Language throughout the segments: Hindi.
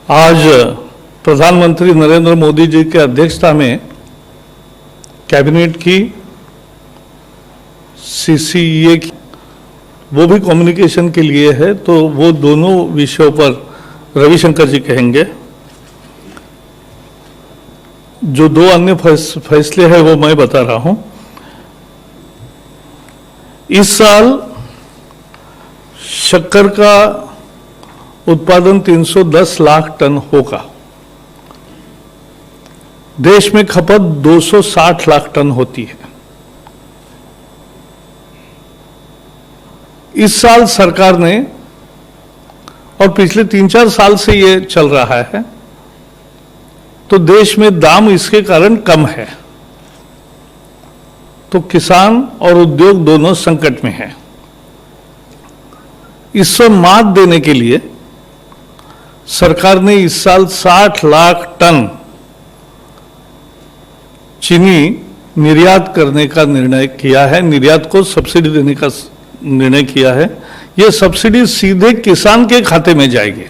आज प्रधानमंत्री नरेंद्र मोदी जी की अध्यक्षता में कैबिनेट की CCEA की, वो भी कम्युनिकेशन के लिए है, तो वो दोनों विषयों पर रविशंकर जी कहेंगे। जो दो अन्य फैसले हैं वो मैं बता रहा हूं। इस साल शक्कर का उत्पादन 310 लाख टन होगा। देश में खपत 260 लाख टन होती है। इस साल सरकार ने, और पिछले 3-4 साल से ये चल रहा है, तो देश में दाम इसके कारण कम है, तो किसान और उद्योग दोनों संकट में हैं। इससे मात देने के लिए सरकार ने इस साल 60 लाख टन चीनी निर्यात करने का निर्णय किया है, निर्यात को सब्सिडी देने का निर्णय किया है। यह सब्सिडी सीधे किसान के खाते में जाएगी।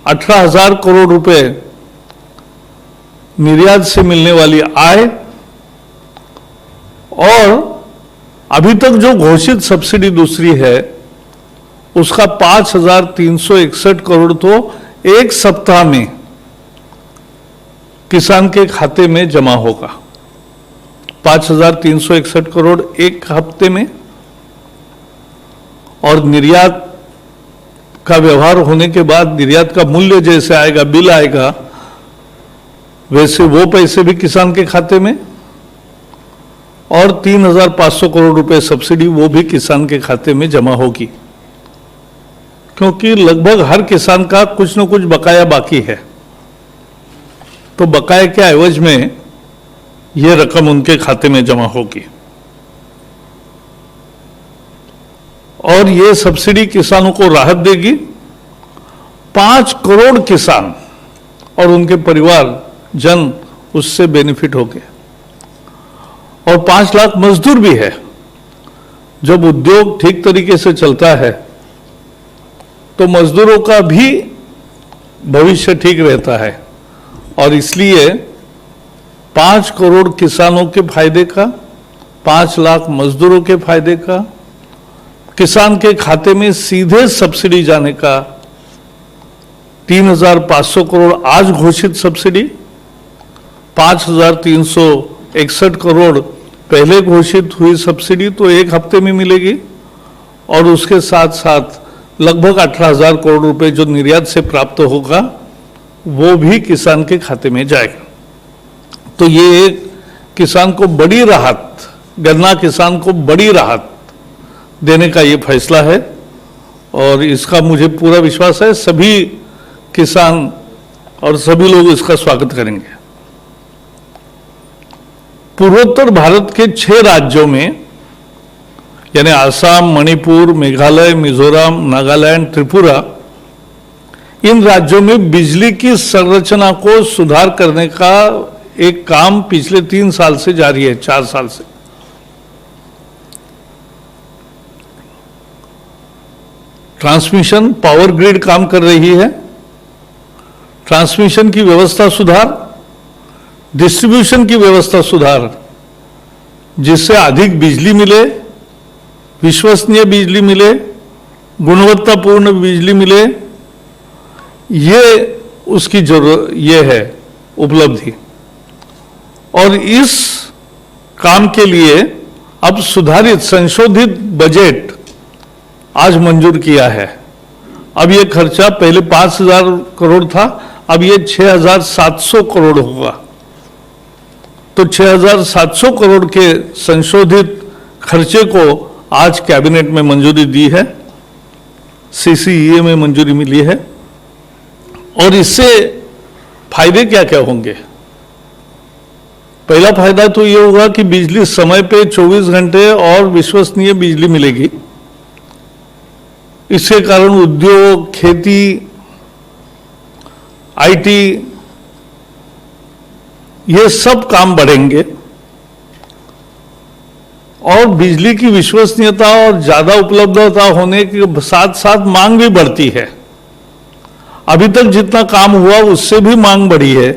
18,000 करोड़ रुपए निर्यात से मिलने वाली आय, और अभी तक जो घोषित सब्सिडी दूसरी है उसका 5,361 करोड़ तो एक सप्ताह में किसान के खाते में जमा होगा। 5,361 करोड़ एक हफ्ते में, और निर्यात का व्यवहार होने के बाद निर्यात का मूल्य जैसे आएगा, बिल आएगा, वैसे वो पैसे भी किसान के खाते में, और 3,500 करोड़ रुपए सब्सिडी वो भी किसान के खाते में जमा होगी। क्योंकि लगभग हर किसान का कुछ न कुछ बकाया बाकी है, तो बकाया के एवज में यह रकम उनके खाते में जमा होगी। और ये सब्सिडी किसानों को राहत देगी। 5 करोड़ किसान और उनके परिवार जन उससे बेनिफिट हो गए, और 5 लाख मजदूर भी है। जब उद्योग ठीक तरीके से चलता है तो मजदूरों का भी भविष्य ठीक रहता है, और इसलिए 5 करोड़ किसानों के फायदे का, 5 लाख मजदूरों के फायदे का, किसान के खाते में सीधे सब्सिडी जाने का 3,500 करोड़ आज घोषित सब्सिडी, 5,361 करोड़ पहले घोषित हुई सब्सिडी तो एक हफ्ते में मिलेगी, और उसके साथ साथ लगभग 18,000 करोड़ रुपए जो निर्यात से प्राप्त होगा वो भी किसान के खाते में जाएगा। तो ये एक किसान को बड़ी राहत, गन्ना किसान को बड़ी राहत देने का ये फैसला है, और इसका मुझे पूरा विश्वास है सभी किसान और सभी लोग इसका स्वागत करेंगे। पूर्वोत्तर भारत के 6 राज्यों में, यानी आसाम, मणिपुर, मेघालय, मिजोरम, नागालैंड, त्रिपुरा, इन राज्यों में बिजली की संरचना को सुधार करने का एक काम पिछले 3 साल से जारी है, 4 साल से। ट्रांसमिशन पावर ग्रिड काम कर रही है, ट्रांसमिशन की व्यवस्था सुधार, डिस्ट्रीब्यूशन की व्यवस्था सुधार, जिससे अधिक बिजली मिले, विश्वसनीय बिजली मिले, गुणवत्तापूर्ण बिजली मिले, ये उसकी जरूरत, ये है उपलब्धि। और इस काम के लिए अब सुधारित संशोधित बजट आज मंजूर किया है। अब ये खर्चा पहले 5,000 करोड़ था, अब ये 6,700 करोड़ होगा। तो 6,700 करोड़ के संशोधित खर्चे को आज कैबिनेट में मंजूरी दी है, CCEA में मंजूरी मिली है। और इससे फायदे क्या क्या होंगे? पहला फायदा तो ये होगा कि बिजली समय पे 24 घंटे और विश्वसनीय बिजली मिलेगी। इसके कारण उद्योग, खेती, IT, ये सब काम बढ़ेंगे, और बिजली की विश्वसनीयता और ज्यादा उपलब्धता होने के साथ साथ मांग भी बढ़ती है। अभी तक जितना काम हुआ उससे भी मांग बढ़ी है।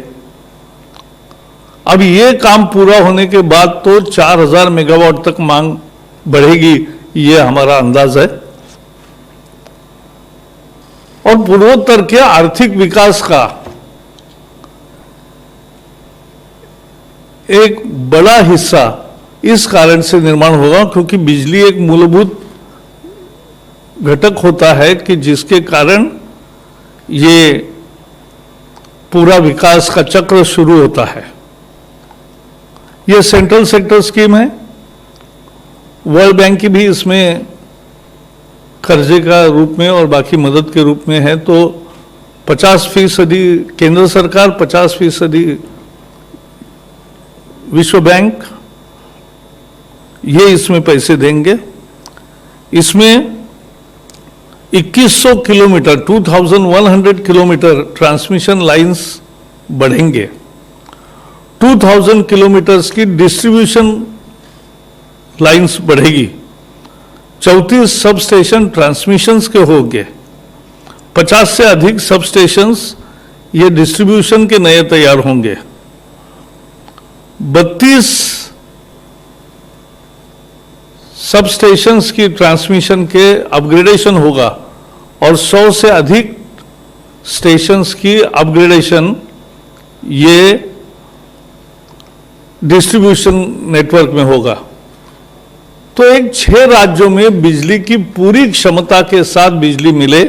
अब ये काम पूरा होने के बाद तो 4000 मेगावाट तक मांग बढ़ेगी, ये हमारा अंदाज है। और पूर्वोत्तर के आर्थिक विकास का एक बड़ा हिस्सा इस कारण से निर्माण होगा क्योंकि बिजली एक मूलभूत घटक होता है कि जिसके कारण ये पूरा विकास का चक्र शुरू होता है। ये सेंट्रल सेक्टर स्कीम है, वर्ल्ड बैंक की भी इसमें कर्जे का रूप में और बाकी मदद के रूप में है। तो 50% केंद्र सरकार, 50% विश्व बैंक, ये इसमें पैसे देंगे। इसमें 2100 किलोमीटर 2100 किलोमीटर ट्रांसमिशन लाइंस बढ़ेंगे। 2000 किलोमीटर्स की डिस्ट्रीब्यूशन लाइंस बढ़ेगी। 34 सब स्टेशन ट्रांसमिशंस के होंगे। 50 से अधिक सब स्टेशंस ये डिस्ट्रीब्यूशन के नए तैयार होंगे। 32 सब स्टेशंस की ट्रांसमिशन के अपग्रेडेशन होगा और 100 से अधिक स्टेशंस की अपग्रेडेशन ये डिस्ट्रीब्यूशन नेटवर्क में होगा। तो एक 6 राज्यों में बिजली की पूरी क्षमता के साथ बिजली मिले,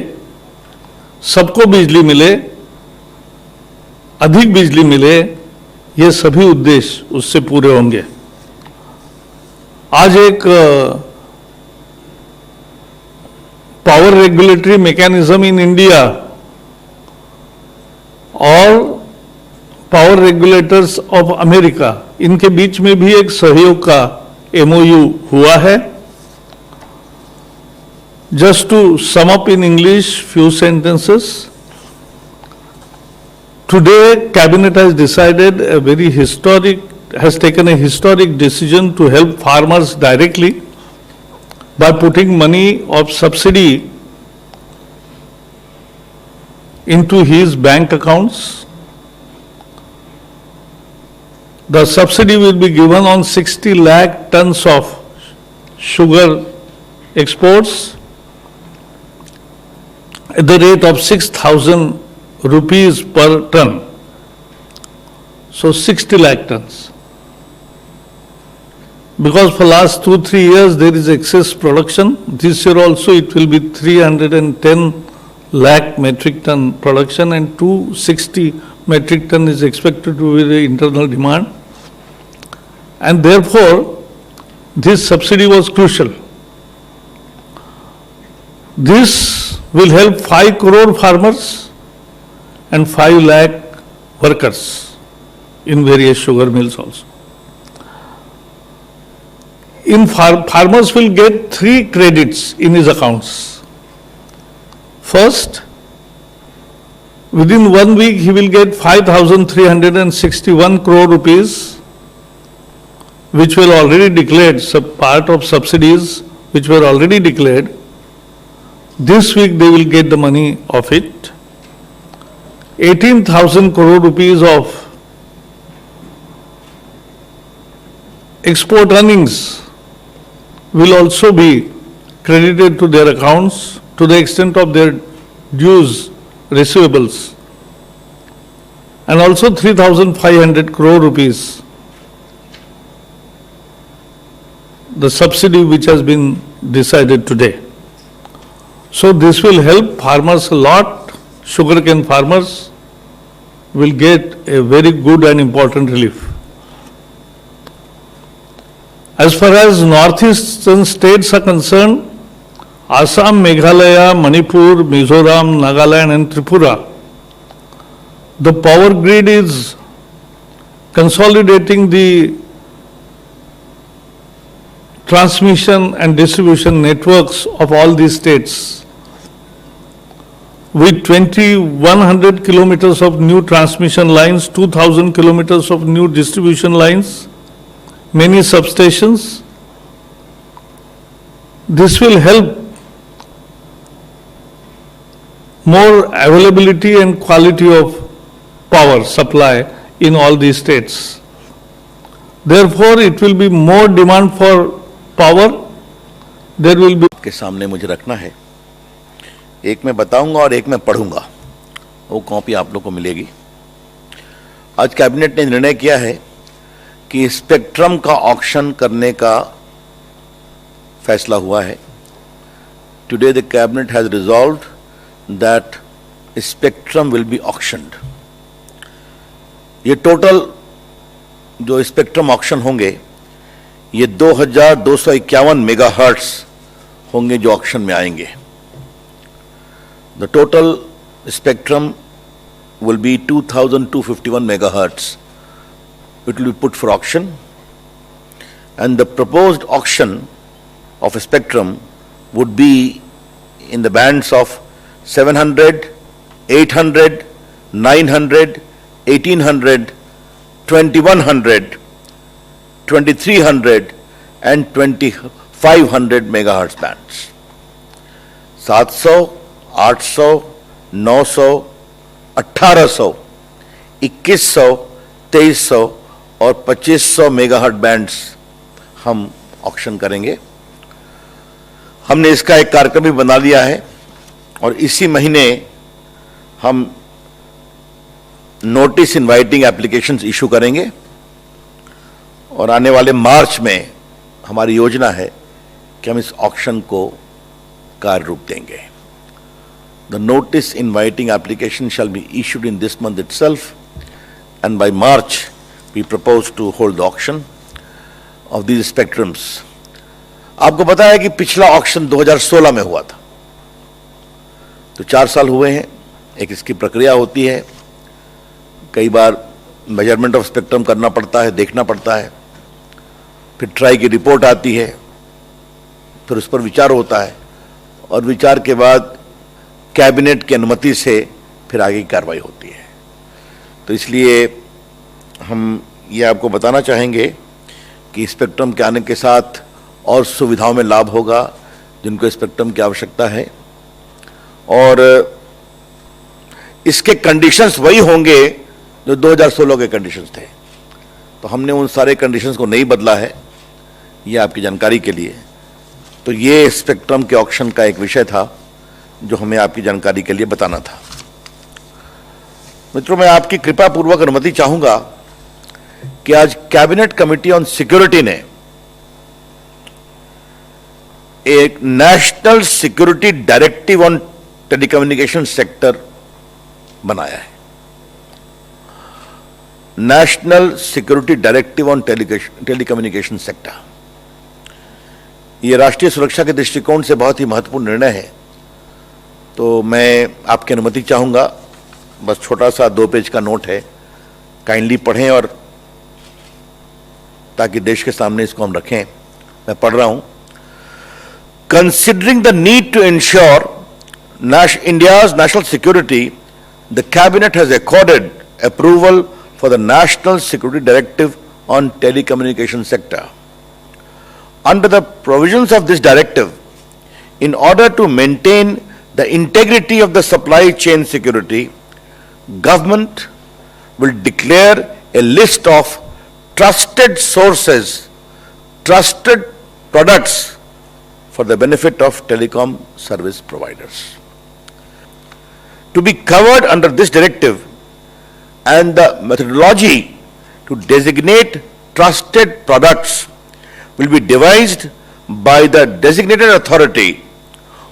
सबको बिजली मिले, अधिक बिजली मिले, ये सभी उद्देश्य उससे पूरे होंगे। आज एक power regulatory mechanism in India और पावर रेगुलेटर्स ऑफ अमेरिका, इनके बीच में भी एक सहयोग का MOU हुआ है। Just to sum up in English few sentences, today cabinet has decided has taken a historic decision to help farmers directly by putting money of subsidy into his bank accounts. The subsidy will be given on 60 lakh tons of sugar exports at the rate of 6,000 rupees per ton. So 60 lakh tons. Because for last 2-3 years there is excess production. This year also it will be 310 lakh metric ton production and 260 metric ton is expected to be the internal demand. And therefore this subsidy was crucial. This will help 5 crore farmers and 5 lakh workers in various sugar mills also. Farmers will get 3 credits in his accounts. First, within 1 week he will get 5,361 crore rupees, which were already declared, part of subsidies which were already declared. This week they will get the money of it. 18,000 crore rupees of export earnings will also be credited to their accounts to the extent of their dues receivables, and also 3,500 crore rupees, the subsidy which has been decided today. So this will help farmers a lot. Sugarcane farmers will get a very good and important relief. As far as northeastern states are concerned, Assam, Meghalaya, Manipur, Mizoram, Nagaland and Tripura, the power grid is consolidating the transmission and distribution networks of all these states with 2,100 kilometers of new transmission lines, 2,000 kilometers of new distribution lines, many substations. This will help more availability and quality of power supply in all these states. Therefore, it will be more demand for power. There will be. के सामने मुझे रखना है, एक मैं बताऊंगा और एक मैं पढ़ूंगा, वो कॉपी आप लोग को मिलेगी। आज कैबिनेट ने निर्णय किया है कि स्पेक्ट्रम का ऑक्शन करने का फैसला हुआ है। Today the cabinet has resolved that spectrum will be auctioned. ये टोटल जो स्पेक्ट्रम ऑक्शन होंगे ये 2251 मेगाहर्ट्ज होंगे जो ऑक्शन में आएंगे। The total spectrum will be 2251 megahertz. It will be put for auction, and the proposed auction of a spectrum would be in the bands of 700, 800, 900, 1800, 2100, 2300 and 2500 megahertz bands. 700, 800, 900, 1800, 2100, 2300 और 2500 मेगाहर्ट्ज बैंड्स हम ऑक्शन करेंगे। हमने इसका एक कार्यक्रम भी बना लिया है और इसी महीने हम नोटिस इनवाइटिंग एप्लीकेशंस इशू करेंगे और आने वाले मार्च में हमारी योजना है कि हम इस ऑक्शन को कार्य रूप देंगे। The notice inviting application shall be issued in this month itself, and by March we propose to hold the auction of these spectrums. आपको पता है कि पिछला ऑक्शन 2016 में हुआ था, तो 4 साल हुए हैं। एक इसकी प्रक्रिया होती है, कई बार मेजरमेंट ऑफ स्पेक्ट्रम करना पड़ता है, देखना पड़ता है, फिर ट्राई की रिपोर्ट आती है, फिर उस पर विचार होता है और विचार के बाद कैबिनेट की अनुमति से फिर आगे की कार्रवाई होती है। तो इसलिए हम ये आपको बताना चाहेंगे कि स्पेक्ट्रम के आने के साथ और सुविधाओं में लाभ होगा जिनको स्पेक्ट्रम की आवश्यकता है, और इसके कंडीशंस वही होंगे जो 2016 के कंडीशंस थे। तो हमने उन सारे कंडीशंस को नहीं बदला है, ये आपकी जानकारी के लिए। तो ये स्पेक्ट्रम के ऑक्शन का एक विषय था जो हमें आपकी जानकारी के लिए बताना था। मित्रों, मैं आपकी कृपा पूर्वक अनुमति चाहूंगा कि आज कैबिनेट कमेटी ऑन सिक्योरिटी ने एक national security directive on telecommunication sector बनाया है। National security directive on telecommunication sector, यह राष्ट्रीय सुरक्षा के दृष्टिकोण से बहुत ही महत्वपूर्ण निर्णय है। तो मैं आपकी अनुमति चाहूंगा, बस छोटा सा 2 पेज का नोट है, काइंडली पढ़ें और ताकि देश के सामने इसको हम रखें। मैं पढ़ रहा हूं। Considering the need to ensure India's national security, the cabinet has accorded approval for the national security directive on telecommunication sector. Under the provisions of this directive, in order to maintain the integrity of the supply chain security, government will declare a list of trusted sources, trusted products for the benefit of telecom service providers. To be covered under this directive, and the methodology to designate trusted products will be devised by the designated authority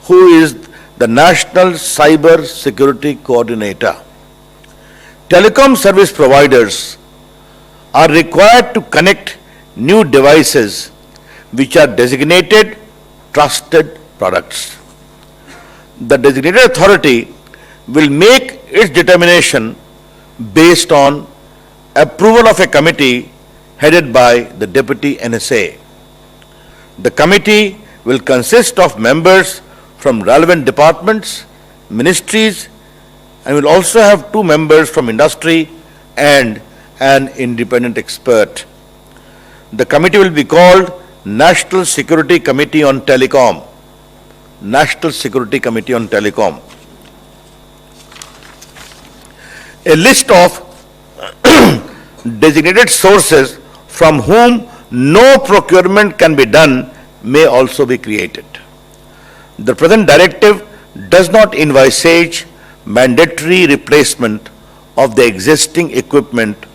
who is the National Cyber Security Coordinator. Telecom service providers are required to connect new devices which are designated trusted products. The designated authority will make its determination based on approval of a committee headed by the Deputy NSA. The committee will consist of members from relevant departments, ministries, and will also have 2 members from industry and an independent expert. The committee will be called National Security Committee on Telecom. National Security Committee on Telecom. A list of designated sources from whom no procurement can be done may also be created. The present directive does not envisage mandatory replacement of the existing equipment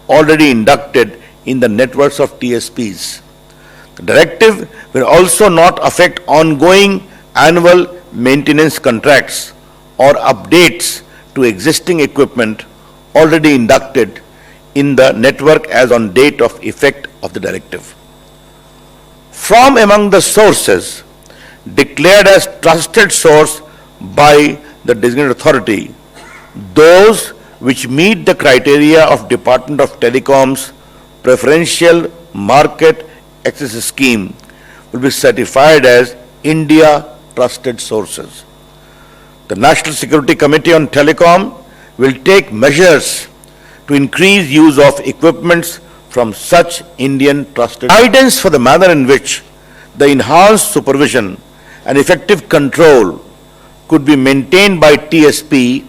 already inducted in the networks of TSPs. The directive will also not affect ongoing annual maintenance contracts or updates to existing equipment already inducted in the network as on date of effect of the directive. From among the sources declared as trusted source by the designated authority, those which meet the criteria of Department of Telecom's preferential market access scheme will be certified as India trusted sources. The National Security Committee on Telecom will take measures to increase use of equipments from such Indian trusted. Guidance for the manner in which the enhanced supervision and effective control could be maintained by TSP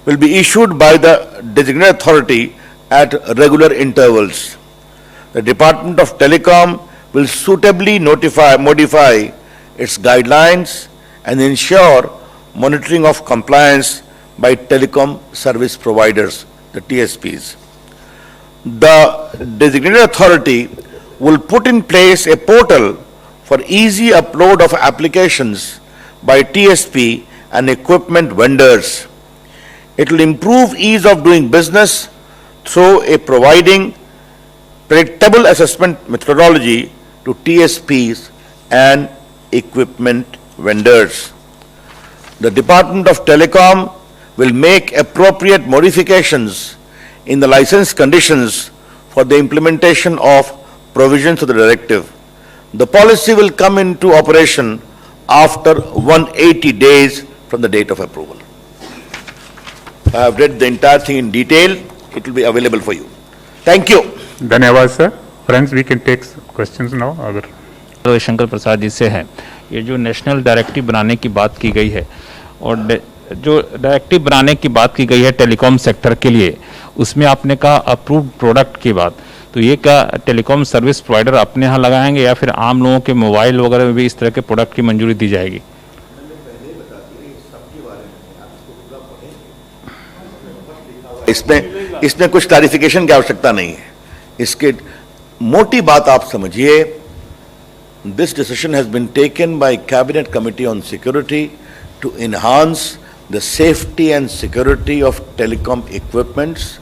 will be issued by the designated authority at regular intervals. The Department of Telecom will suitably modify its guidelines and ensure monitoring of compliance by telecom service providers, the TSPs. The designated authority will put in place a portal for easy upload of applications by TSP and equipment vendors. It will improve ease of doing business through providing predictable assessment methodology to TSPs and equipment vendors. The Department of Telecom will make appropriate modifications in the license conditions for the implementation of provisions of the directive. The policy will come into operation after 180 days from the date of approval. I have read the entire thing in detail. It will be available for you. Thank you. धन्यवाद sir. Friends, we can take questions now. अगर रविशंकर प्रसाद जी से है, ये जो नेशनल डायरेक्टिव बनाने की बात की गई है और जो डायरेक्टिव बनाने की बात की गई है टेलीकॉम सेक्टर के लिए, उसमें आपने कहा अप्रूव्ड प्रोडक्ट की बात, तो ये क्या टेलीकॉम सर्विस प्रोवाइडर अपने यहाँ लगाएंगे या फिर आम लोगों के मोबाइल वगैरह में भी इस तरह के प्रोडक्ट की मंजूरी दी जाएगी? इसमें कुछ क्लैरिफिकेशन की आवश्यकता नहीं है. इसके मोटी बात आप समझिए. This decision has been taken by Cabinet Committee on Security to enhance the safety and security of telecom equipments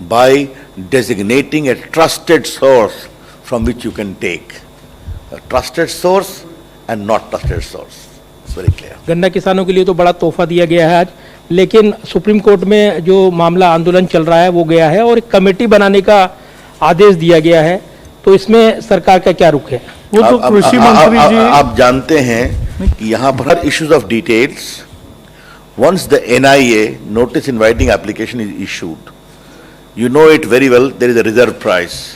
by designating a trusted source from which you can take. A trusted source and not trusted source. It's very clear. गन्ना किसानों के लिए तो बड़ा तोहफा दिया गया है आज, लेकिन सुप्रीम कोर्ट में जो मामला आंदोलन चल रहा है वो गया है और एक कमेटी बनाने का आदेश दिया गया है, तो इसमें सरकार का क्या रुख है? वो तो कृषि मंत्री जी आप जानते हैं कि यहाँ पर issues of details, once the NIA notice inviting application is issued, you know it very well, there is a reserve price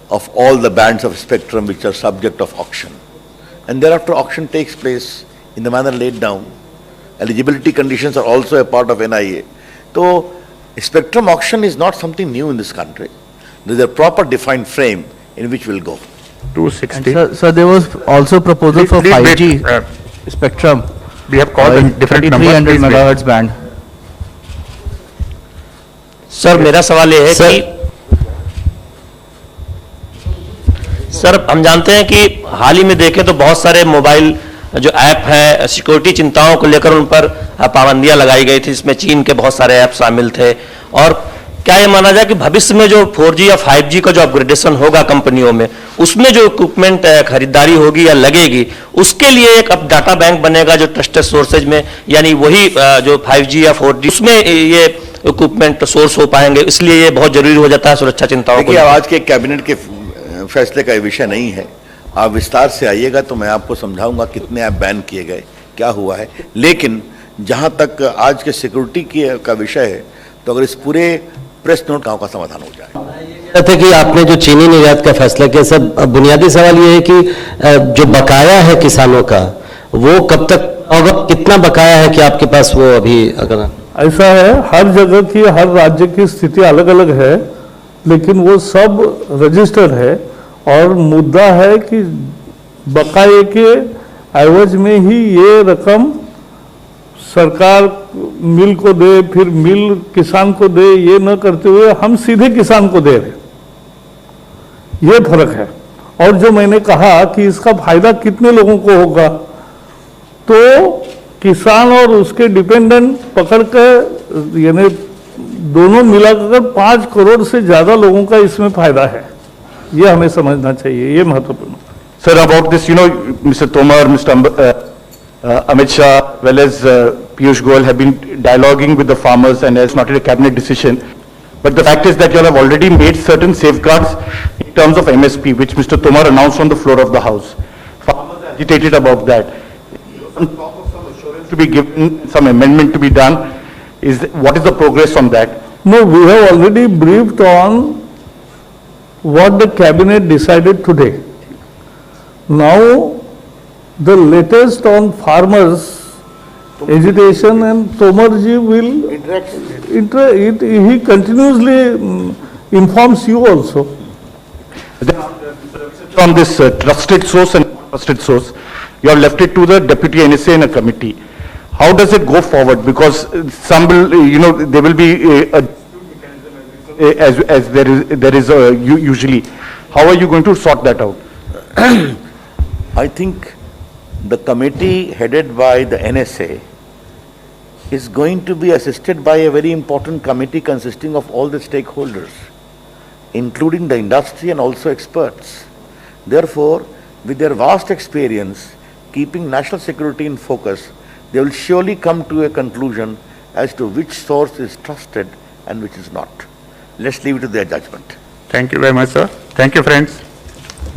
of all the bands of spectrum which are subject of auction. And thereafter auction takes place in the manner laid down. Eligibility conditions are also a part of NIA. So spectrum auction is not something new in this country. There is a proper defined frame in which we'll go. 260. Sir, there was also proposal for Please wait, 5G spectrum. We have called the different numbers. 2300 Please wait. megahertz band. Sir मेरा सवाल ये है कि सर हम जानते हैं कि हाल ही में देखें तो बहुत सारे मोबाइल जो ऐप हैं सिक्योरिटी चिंताओं को लेकर उन पर पाबंदियां लगाई गई थी, जिसमें चीन के बहुत सारे ऐप शामिल थे। और क्या ये माना जाए कि भविष्य में जो 4G या 5G का जो अपग्रेडेशन होगा कंपनियों में, उसमें जो इक्विपमेंट खरीदारी होगी या लगेगी, उसके लिए एक अब डाटा बैंक बनेगा जो ट्रस्टेड सोर्सेज में, यानी वही जो 5G या 4G उसमें ये इक्विपमेंट सोर्स हो पाएंगे, इसलिए ये बहुत जरूरी हो जाता है सुरक्षा चिंताओं को। देखिए, आज के कैबिनेट के फैसले का विषय नहीं है, आप विस्तार से आइएगा तो मैं आपको समझाऊंगा कितने ऐप बैन किए गए, क्या हुआ है। लेकिन जहां तक आज के सिक्योरिटी का विषय है, तो अगर इस पूरे प्रेस नोट का समाधान हो जाए। थे कि आपने जो चीनी निर्यात का फैसला किया, सर बुनियादी सवाल ये है कि जो बकाया है किसानों का वो कब तक होगा, कितना बकाया है कि आपके पास वो अभी अगर ऐसा है, हर जगह की, हर राज्य की स्थिति अलग अलग है, लेकिन वो सब रजिस्टर्ड है और मुद्दा है कि बकाये के एवज में ही ये रकम सरकार मिल को दे, फिर मिल किसान को दे, ये न करते हुए हम सीधे किसान को दे रहे, ये फर्क है। और जो मैंने कहा कि इसका फायदा कितने लोगों को होगा, तो किसान और उसके डिपेंडेंट पकड़ कर, यानी दोनों मिलाकर 5 करोड़ से ज्यादा लोगों का इसमें फायदा है, ये हमें समझना चाहिए, ये महत्वपूर्ण। Sir, about this, Mr. Tomar, Mr. Amit Shah, well as Piyush Goyal have been dialoguing with the farmers and has not a cabinet decision. But the fact is that you have already made certain safeguards in terms of MSP, which Mr. Tomar announced on the floor of the House. Farmers are agitated about that. Some talk of some assurance to be given, some amendment to be done. What is the progress on that? No, we have already briefed on what the cabinet decided today. Now, the latest on farmers agitation, and Tomarji will he continuously informs you also. On this trusted source and trusted source, you have left it to the deputy NSA in a committee. How does it go forward? Because some will, there will be as there is usually. How are you going to sort that out? I think the committee headed by the NSA is going to be assisted by a very important committee consisting of all the stakeholders, including the industry and also experts. Therefore, with their vast experience, keeping national security in focus, they will surely come to a conclusion as to which source is trusted and which is not. Let's leave it to their judgment. Thank you very much, sir. Thank you, friends.